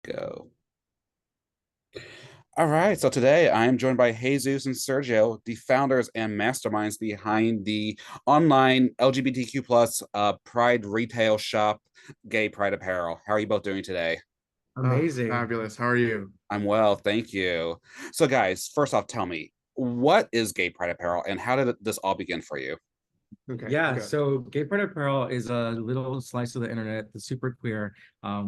Go. All right, so today I am joined by Jesus and Sergio, the founders and masterminds behind the online LGBTQ plus Pride retail shop, Gay Pride Apparel. How are you both doing today? Oh, Amazing. fabulous. How are you? I'm well, thank you. So, guys, first off, tell me, what is Gay Pride Apparel and how did this all begin for you? Okay, Yeah, good. so Gay Pride Apparel is a little slice of the internet, the super queer,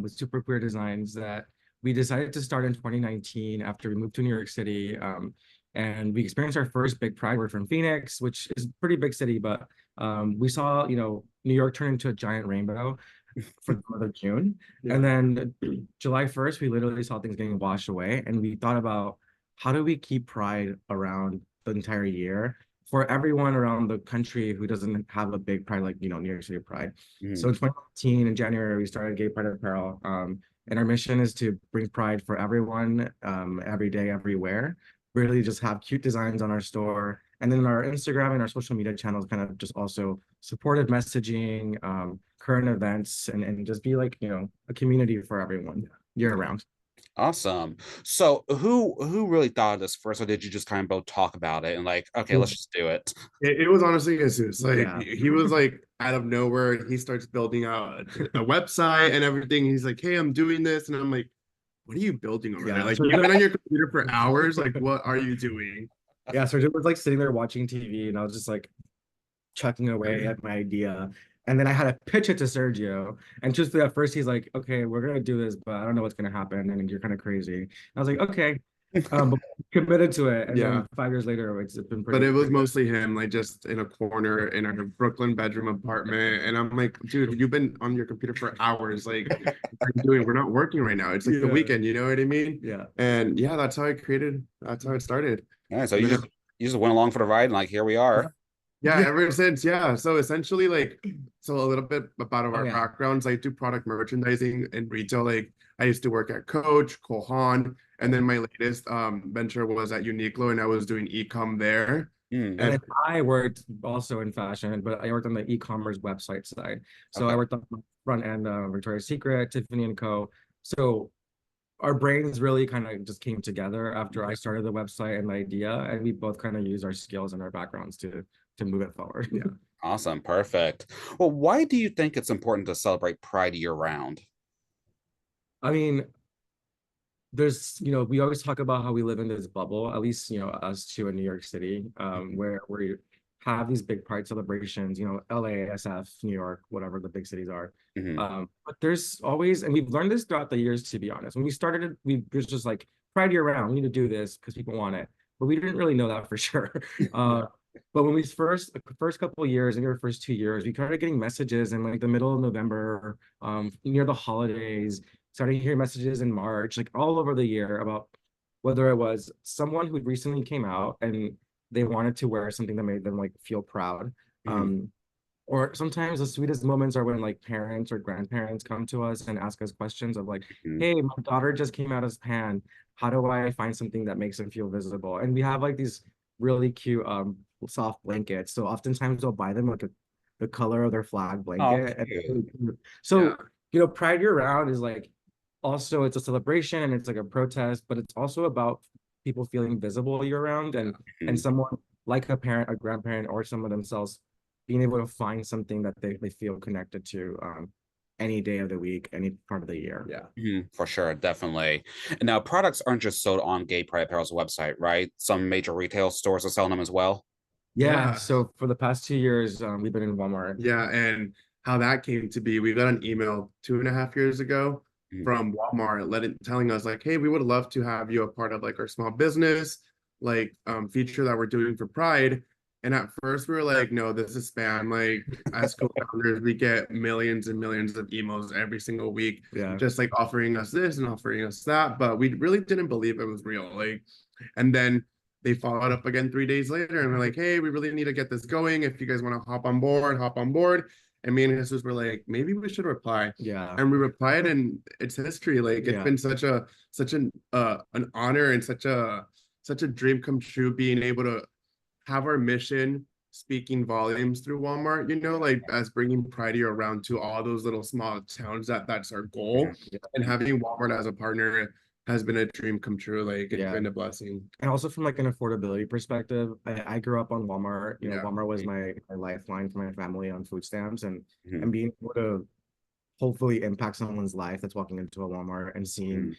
with super queer designs that we decided to start in 2019 after we moved to New York City. And we experienced our first big Pride. We're from Phoenix, which is a pretty big city, but we saw, New York turn into a giant rainbow for the month of June. Yeah. And then July 1st, we literally saw things getting washed away. And we thought about how do we keep Pride around the entire year for everyone around the country who doesn't have a big Pride like, New York City Pride. So Mhm. in 2019, in January, we started Gay Pride Apparel. And our mission is to bring Pride for everyone, every day, everywhere. Really just have cute designs on our store. And then our Instagram and our social media channels kind of just also supportive messaging, current events, and just be like, a community for everyone year round. Awesome. So, who really thought of this first, or did you just kind of both talk about it and like, okay, let's just do it? It was honestly Jesus. Like Yeah. he was like out of nowhere, he starts building out a website and everything. He's like, "Hey, I'm doing this," and I'm like, "What are you building over there? Yeah. Like So you've been on your computer for hours. Like, what are you doing?" yeah, so it was like sitting there watching TV and I was just like chucking away at my idea. And then I had to pitch it to Sergio. And just at first he's like, okay, we're gonna do this, but I don't know what's gonna happen. And you're kind of crazy. I was like, okay. But committed to it. And Yeah. then 5 years later, it's been But pretty, it was pretty good. mostly him, like just in a corner in a Brooklyn bedroom apartment. And I'm like, dude, you've been on your computer for hours. Like, what are you doing? We're not working right now. It's like the Yeah. weekend, you know what I mean? Yeah. And yeah, that's how it started. Yeah, so And then you just went along for the ride, and like here we are. yeah, Yeah. ever since, yeah. So essentially, like, so a little bit about Oh our yeah. backgrounds. I do product merchandising and retail. Like, I used to work at Coach, Cole Haan, and then my latest venture was at Uniqlo, and I was doing e-com there. Mm, And And then I worked also in fashion, but I worked on the e-commerce website side. So I okay. worked on the front end, Victoria's Secret, Tiffany and Co. So our brains really kind of just came together after I started the website and the idea, and we both kind of use our skills and our backgrounds to move it forward. yeah, Awesome, perfect. Well, why do you think it's important to celebrate Pride year round? I mean, we always talk about how we live in this bubble, at least, us two in New York City, where we have these big pride celebrations, LA, SF, New York, whatever the big cities are. Hmm. But there's always, and we've learned this throughout the years, to be honest. When we started it, we was just like Pride year round, we need to do this because people want it. But we didn't really know that for sure. Uh, but when we first couple of years, in our first 2 years, we started getting messages in like the middle of November, near the holidays, starting hearing messages in March, like all over the year about whether it was someone who recently came out and they wanted to wear something that made them like feel proud. Hmm. Um, or sometimes the sweetest moments are when like parents or grandparents come to us and ask us questions of like, Hmm. hey, my daughter just came out as pan. How do I find something that makes them feel visible? And we have like these really cute soft blankets. So oftentimes they'll buy them like the color of their flag Oh, blanket. cute. yeah, So, Pride year round is like also it's a celebration and it's like a protest, but it's also about people feeling visible year round and Mhm. someone like a parent, a grandparent, or someone themselves being able to find something that they feel connected to any day of the week, any part of the year. yeah. Mhm, for sure, definitely. And now, products aren't just sold on Gay Pride Apparel's website, right? Some major retail stores are selling them as well. Yeah. Yeah. So for the past 2 years, we've been in Walmart. Yeah, and how that came to be, we got an email 2.5 years ago Mhm. from Walmart telling us like, hey, we would love to have you a part of like our small business like feature that we're doing for Pride. And at first we were like, no, this is spam. Like as co-founders, we get millions and millions of emails every single week, Yeah. just like offering us this and offering us that. But we really didn't believe it was real. Like, and then they followed up again 3 days later and we're like, hey, we really need to get this going. If you guys want to hop on board, hop on board. And me and Jesus were like, maybe we should reply. Yeah. And we replied, and it's history. Like it's Yeah. been such an honor and such a dream come true being able to have our mission speaking volumes through Walmart, you know, like as bringing Pride Year around to all those little small towns, that's our goal. And having Walmart as a partner has been a dream come true. Like it's been a blessing. And also from like an affordability perspective, I grew up on Walmart. You know, Walmart was my lifeline for my family on food stamps, and being able to hopefully impact someone's life that's walking into a Walmart and seeing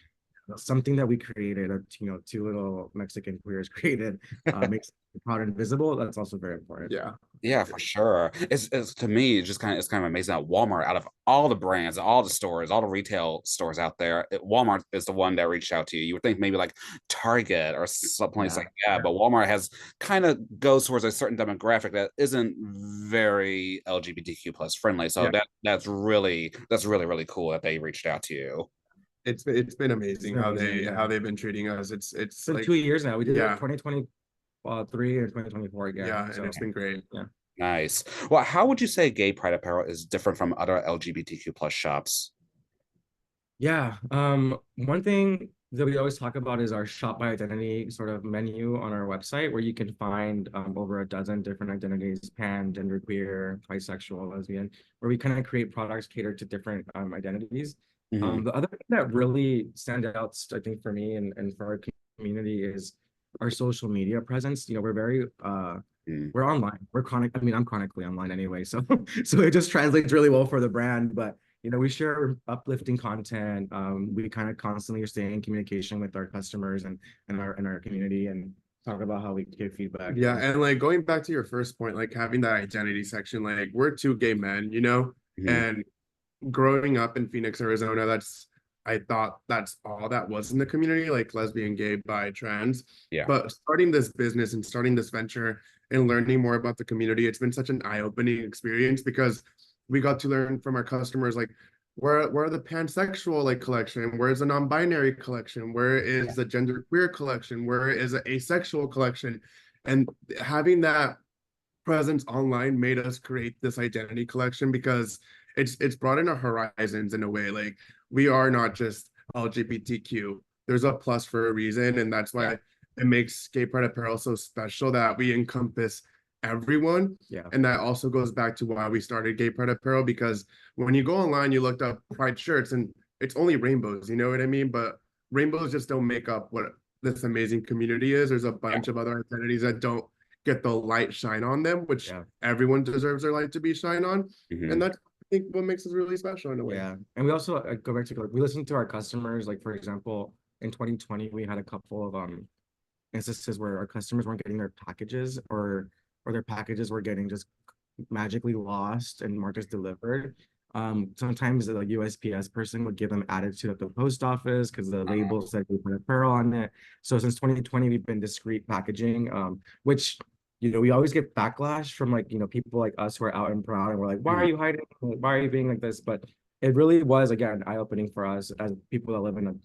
something that we created, you know, two little Mexican queers created, makes it proud and visible. That's also very important. Yeah, for sure. It's to me, it's kind of amazing that Walmart, out of all the brands, all the stores, all the retail stores out there, Walmart is the one that reached out to you. You would think maybe like Target or some place like that, but Walmart has kind of goes towards a certain demographic that isn't very LGBTQ plus friendly. So that's really really cool that they reached out to you. It's been amazing how they've been treating us. It's been like 2 years now. We did it 2023 or 2024 again. Yeah, so it's been great. Yeah. Nice. Well, how would you say Gay Pride Apparel is different from other LGBTQ plus shops? Yeah. One thing that we always talk about is our shop by identity sort of menu on our website, where you can find over a dozen different identities: pan, genderqueer, bisexual, lesbian, where we kind of create products catered to different identities. The other thing that really stands out, I think, for me and for our community is our social media presence. You know, we're very we're online. We're chronic. I mean, I'm chronically online anyway, so so it just translates really well for the brand. But you know, we share uplifting content. We kind of constantly are staying in communication with our customers and our community, and talk about how we give feedback. Yeah, and like going back to your first point, like having that identity section, like we're two gay men, you know, and growing up in Phoenix, Arizona, I thought that's all that was in the community, like lesbian, gay, bi, trans. But starting this business and starting this venture and learning more about the community, it's been such an eye-opening experience, because we got to learn from our customers, like where are the pansexual like collection, where is the non-binary collection, where is the genderqueer collection, where is the asexual collection. And having that presence online made us create this identity collection, because it's broadened our horizons in a way. Like we are not just LGBTQ. There's a plus for a reason, and that's why it makes Gay Pride Apparel so special, that we encompass everyone. And that also goes back to why we started Gay Pride Apparel, because when you go online, you looked up Pride shirts and it's only rainbows, you know what I mean? But rainbows just don't make up what this amazing community is. There's a bunch of other identities that don't get the light shine on them, which everyone deserves their light to be shine on. And that's, I think, what makes us really special in a way. And we also go back to, like, we listen to our customers. Like, for example, in 2020, we had a couple of instances where our customers weren't getting their packages, or their packages were getting just magically lost and marked as delivered. Sometimes the USPS person would give them attitude at the post office because the label said we put apparel on it. So since 2020, we've been discreet packaging, which, you know, we always get backlash from, like, you know, people like us who are out and proud, and we're like, why are you hiding? Why are you being like this? But it really was, again, eye-opening for us as people that live in a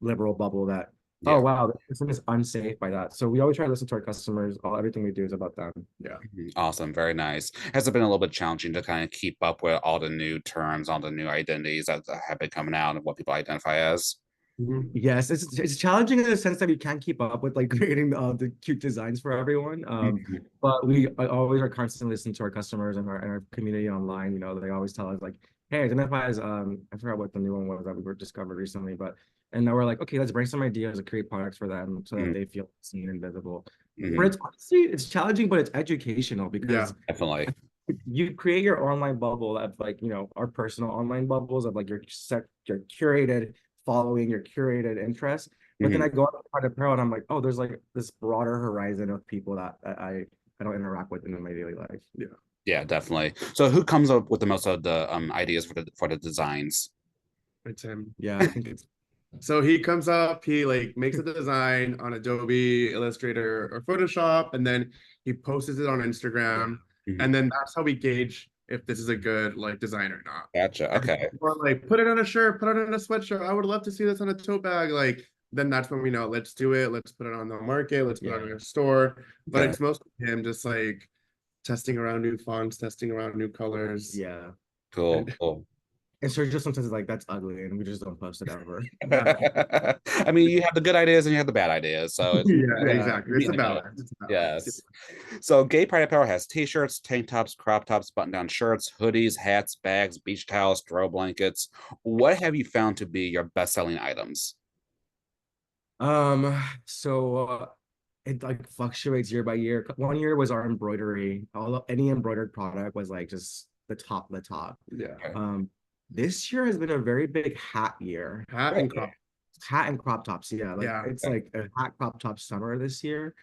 liberal bubble, that oh wow, this is unsafe by that. So we always try to listen to our customers. Everything we do is about them. Awesome, very nice. Has it been a little bit challenging to kind of keep up with all the new terms, all the new identities that have been coming out, and what people identify as? Yes, it's challenging in the sense that we can't keep up with, like, creating the cute designs for everyone. But we always are constantly listening to our customers and our community online. You know, they always tell us, like, hey, identify as I forgot what the new one was that we were discovered recently, but and now we're like, okay, let's bring some ideas and create products for them so that they feel seen and visible. But it's honestly, it's challenging, but it's educational, because definitely you create your online bubble of, like, you know, our personal online bubbles of, like, your curated following, your curated interests. But then I go out to Pride Apparel and I'm like, oh, there's like this broader horizon of people that I don't interact with in my daily life. Yeah, definitely. So who comes up with the most of the ideas for the designs? It's him. Yeah, I think it's so he comes up, he like makes a design on Adobe Illustrator or Photoshop, and then he posts it on Instagram, and then that's how we gauge if this is a good like design or not. Gotcha. Okay. Or like put it on a shirt, put it on a sweatshirt. I would love to see this on a tote bag. Like then that's when we know, let's do it. Let's put it on the market. Let's put it on our store. But it's mostly him just like testing around new fonts, testing around new colors. Cool. And Sergio sometimes is like, that's ugly, and we just don't post it ever. I mean, you have the good ideas and you have the bad ideas. So Yeah, Yeah. exactly. It's a balance. It's a balance. yes. So Gay Pride Apparel has t-shirts, tank tops, crop tops, button-down shirts, hoodies, hats, bags, beach towels, throw blankets. What have you found to be your best-selling items? So it like fluctuates year by year. One year was our embroidery. Any embroidered product was like just the top. Yeah. Um, this year has been a very big hat year. Hat and crop. Hat and crop tops, yeah. Like Yeah. it's like a hat crop top summer this year.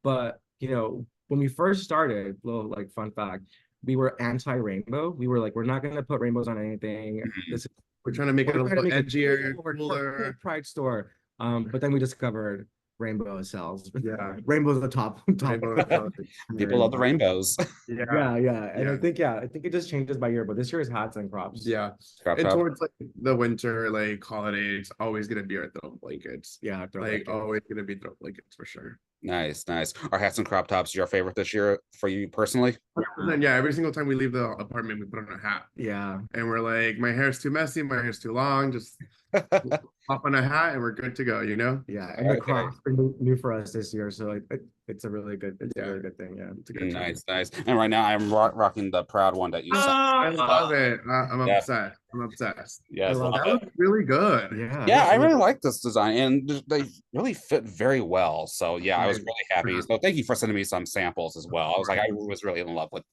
But you know, when we first started, little like fun fact, we were anti-rainbow. We were like, we're not gonna put rainbows on anything. This is We're trying to make it a we're trying to little make it edgier, cool. We're a cooler. Pride store. But then we discovered rainbow sells. Yeah. Rainbow's the top. Rainbow. People love the rainbows. Yeah. Yeah. And Yeah. I think it just changes by year, but this year is hats and crops. Yeah. Crop And top. towards like the winter, like holiday, it's always gonna be our throw blankets. Yeah, throw Like blankets. always gonna be throw blankets for sure. Nice, nice. Are hats and crop tops your favorite this year for you personally? 100%, yeah, every single time we leave the apartment, we put on a hat. Yeah. And we're like, my hair's too messy, my hair's too long, just pop on a hat and we're good to go, you know? Yeah. And the crops are new for us this year. So like it's a really good thing. Yeah. It's a good time. Nice, nice. And right now I'm rocking the proud one that you sent. I love it. I'm Yeah. obsessed. I'm obsessed. Yes, I love That love it. looks really good. Yeah. Yeah, I really like this design, and they really fit very well. So yeah, I was Right. really happy. So thank you for sending me some samples as well. I was like, I was really in love with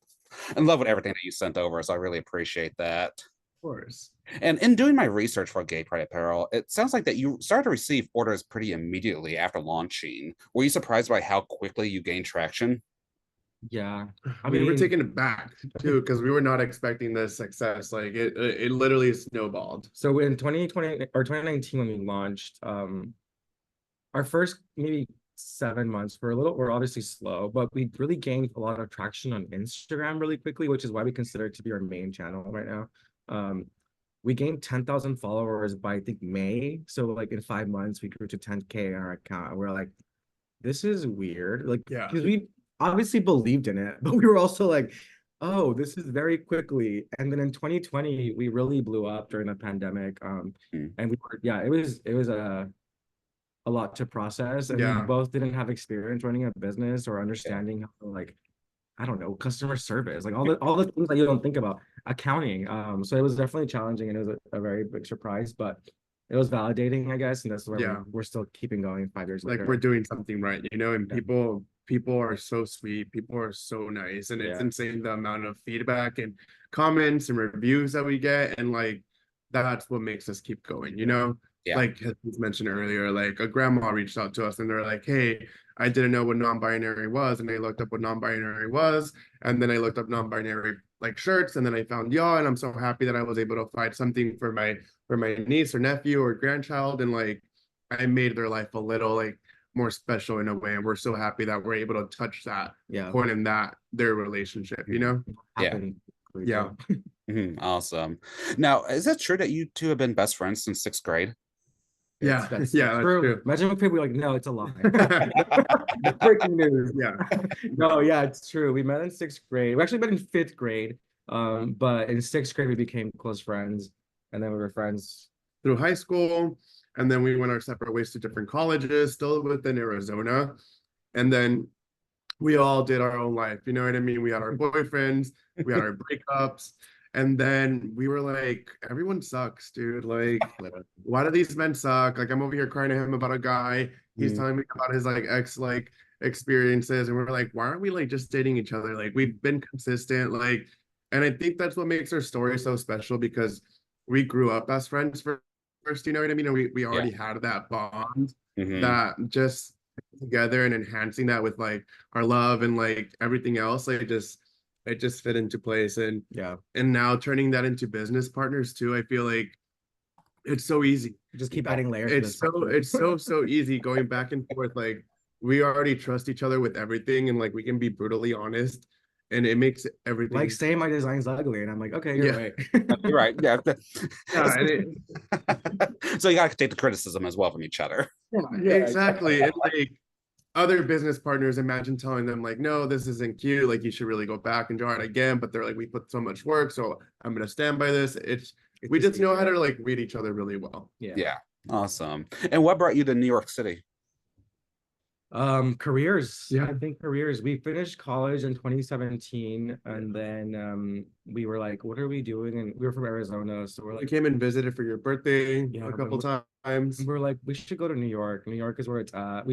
everything that you sent over. So I really appreciate that. Of course. And in doing my research for Gay Pride Apparel, it sounds like that you started to receive orders pretty immediately after launching. Were you surprised by how quickly you gained traction? Yeah. I We were mean, taken aback too, because we were not expecting this success. Like it literally snowballed. so in 2020 or 2019 when we launched, our first maybe 7 months were obviously slow, but we really gained a lot of traction on Instagram really quickly, which is why we consider it to be our main channel right now. We gained 10,000 followers by I think May. So like in 5 months, we grew to 10K on our account. And we're like, this is weird. Like, Yeah. because we obviously believed in it, but we were also like, oh, this is very quickly. And then in 2020, we really blew up during the pandemic. And we were, yeah, it was a lot to process. And Yeah. we both didn't have experience running a business or understanding how to, like, I don't know, customer service, like all the things that you don't think about, accounting. So it was definitely challenging and it was a very big surprise, but it was validating, I guess, and that's why Yeah. we're still keeping going 5 years Like later. we're doing something right, you know, and Yeah. people are so sweet, people are so nice, and it's Yeah. insane the amount of feedback and comments and reviews that we get, and like that's what makes us keep going, you know. Yeah. Like as was mentioned earlier, like a grandma reached out to us and they're like, hey, I didn't know what non-binary was, and I looked up what non-binary was, and then I looked up non-binary like shirts, and then I found y'all, and I'm so happy that I was able to find something for my niece or nephew or grandchild, and like I made their life a little like more special in a way, and we're so happy that we're able to touch that point in that their relationship, you know. Yeah. Awesome. Now, is it true that you two have been best friends since 6th grade? Yeah, That's that's true. Imagine if people were like, no, it's a lie. Breaking news. Yeah. No, yeah, it's true. We met in 6th grade. We actually met in 5th grade. But in 6th grade we became close friends, and then we were friends through high school, and then we went our separate ways to different colleges, still within Arizona, and then we all did our own life. You know what I mean? We had our boyfriends, we had our breakups. And then we were like, everyone sucks, dude. Like, why do these men suck? Like, I'm over here crying to him about a guy. He's telling me about his like ex like experiences. And we're like, why aren't we like just dating each other? Like, we've been consistent. Like, and I think that's what makes our story so special, because we grew up as friends first, you know what I mean? And we already had that bond that just together, and enhancing that with like our love and like everything else. Like it just fit into place, and now turning that into business partners too, I feel like it's so easy. Just keep adding layers. It's so easy going back and forth. Like we already trust each other with everything, and like we can be brutally honest, and it makes everything like say my design's ugly, and I'm like, okay, you're right. You're right. Yeah. Yeah, So you gotta take the criticism as well from each other. exactly. And like other business partners, imagine telling them like, no, this isn't cute, like you should really go back and draw it again, but they're like, we put so much work, so I'm gonna stand by this. We just know how to like read each other really well. Yeah. Awesome. And what brought you to New York City? Careers. Yeah. I think careers. We finished college in 2017, and then we were like, what are we doing? And we were from Arizona, so we're We like, came and visited for your birthday Yeah, a couple times. we're like, we should go to New York. New York is where it's at.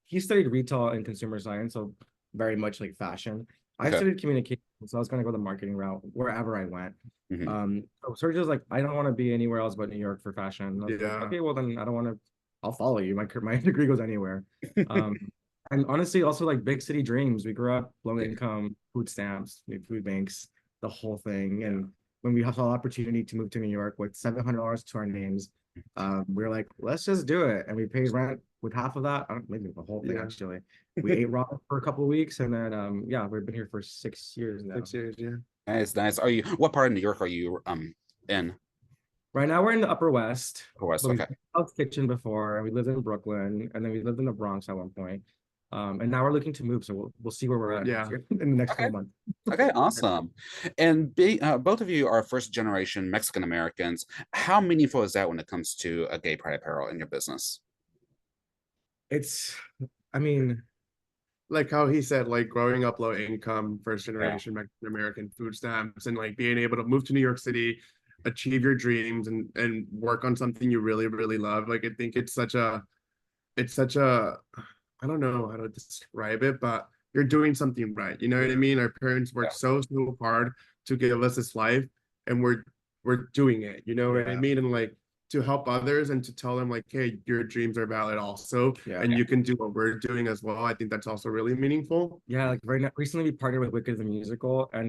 He studied retail and consumer science, so very much like fashion. I Okay. studied communication, so I was gonna go the marketing route wherever I went. Mhm. So Sergio's like, I don't want to be anywhere else but New York for fashion. And I was like, Yeah. okay, well then I don't want to. I'll follow you. My degree goes anywhere. And honestly, also like big city dreams. We grew up low income, food stamps, food banks, the whole thing. And when we saw the opportunity to move to New York with $700 to our names, we were like, let's just do it. And we paid rent with half of that. I don't maybe the whole thing Yeah. actually. We ate raw for a couple of weeks, and then yeah, we've been here for 6 years now. 6 years, yeah. Nice, nice. What part of New York are you in? Right now we're in the Upper West. West, But okay. we South Kitchen before, and we lived in Brooklyn, and then we lived in the Bronx at one point. And now we're looking to move, so we'll see where we're at Yeah. in the next Okay. 4 months. Okay, awesome. And both of you are first generation Mexican Americans. How meaningful is that when it comes to a Gay Pride Apparel in your business? I mean, Like how he said, like growing up low income, first generation Mexican American, food stamps, and like being able to move to New York City, achieve your dreams and work on something you really, really love. Like I think it's such a I don't know how to describe it, but you're doing something right. You know what I mean? Our parents worked so hard to give us this life, and we're doing it. You know what I Yeah. mean? And like to help others and to tell them like, hey, your dreams are valid also, Yeah. and you can do what we're doing as well. I think that's also really meaningful. yeah, like recently we partnered with Wicked the Musical, and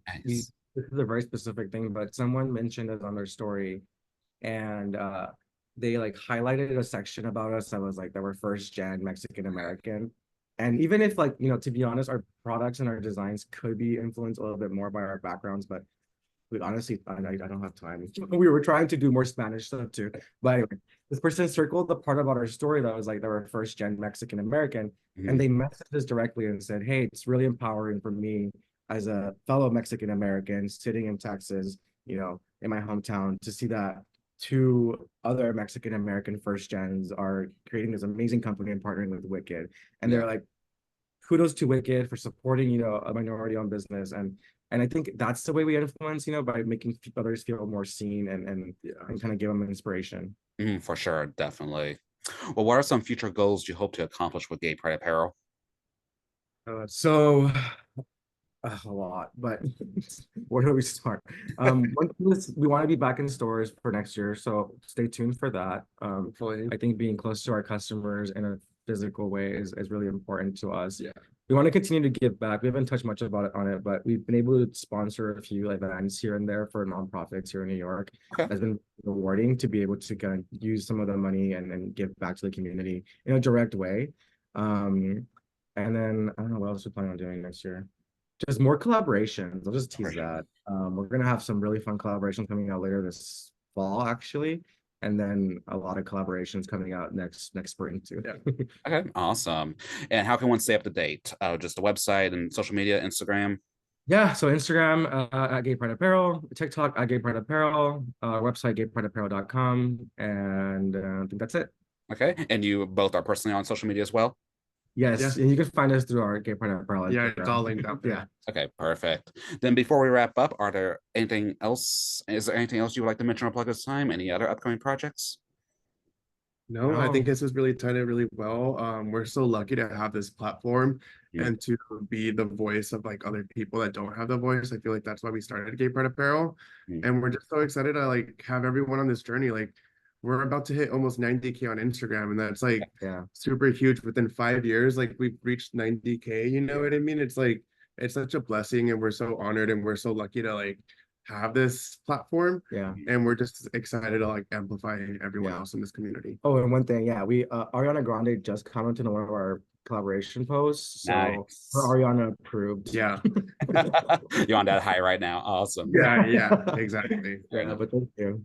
Nice. this is a very specific thing, but someone mentioned it on their story, and they like highlighted a section about us that was like that we're first gen Mexican American. And even if like, to be honest, our products and our designs could be influenced a little bit more by our backgrounds, but we honestly, I don't have time. We were trying to do more Spanish stuff too. But anyway, this person circled the part about our story that was like they were first gen Mexican American. And they messaged us directly and said, hey, it's really empowering for me as a fellow Mexican American sitting in Texas, in my hometown, to see that two other Mexican American first gens are creating this amazing company and partnering with Wicked. And they're like, kudos to Wicked for supporting, a minority-owned business. And I think that's the way we influence, by making others feel more seen and kind of give them inspiration. For sure, definitely. Well, what are some future goals you hope to accomplish with Gay Pride Apparel? So a lot, but where do we start? One thing is we want to be back in stores for next year, so stay tuned for that. I think being close to our customers in a physical way is really important to us. Yeah. We want to continue to give back. We haven't touched much about it on it, but we've been able to sponsor a few events here and there for nonprofits here in New York. Okay. It's been rewarding to be able to kind of use some of the money and give back to the community in a direct way. And then I don't know what else we plan on doing next year. Just more collaborations. I'll just tease that. We're gonna have some really fun collaborations coming out later this fall, actually, and then a lot of collaborations coming out next spring too. Yeah. Okay, awesome. And how can one stay up to date? Just the website and social media, Instagram. Yeah, so Instagram at Gay Pride Apparel, TikTok at Gay Pride Apparel, website gayprideapparel.com, and I think that's it. Okay, and you both are personally on social media as well? Yes, Yeah. and you can find us through our Gay Pride Apparel. Yeah, it's all linked up there. Yeah. Okay, perfect. Then before we wrap up, is there anything else you would like to mention or plug this time? Any other upcoming projects? No, I think this was really tied in really well. We're so lucky to have this platform and to be the voice of like other people that don't have the voice. I feel like that's why we started Gay Pride Apparel. And we're just so excited to like have everyone on this journey. Like we're about to hit almost 90K on Instagram, and that's like super huge. Within 5 years, like we've reached 90K, you know what I mean? It's like it's such a blessing, and we're so honored and we're so lucky to like have this platform. And we're just excited to like amplify everyone else in this community. Oh, and one thing, we Ariana Grande just commented on one of our collaboration posts. So her Ariana approved. You're on that high right now. Awesome. Yeah, exactly. But thank you.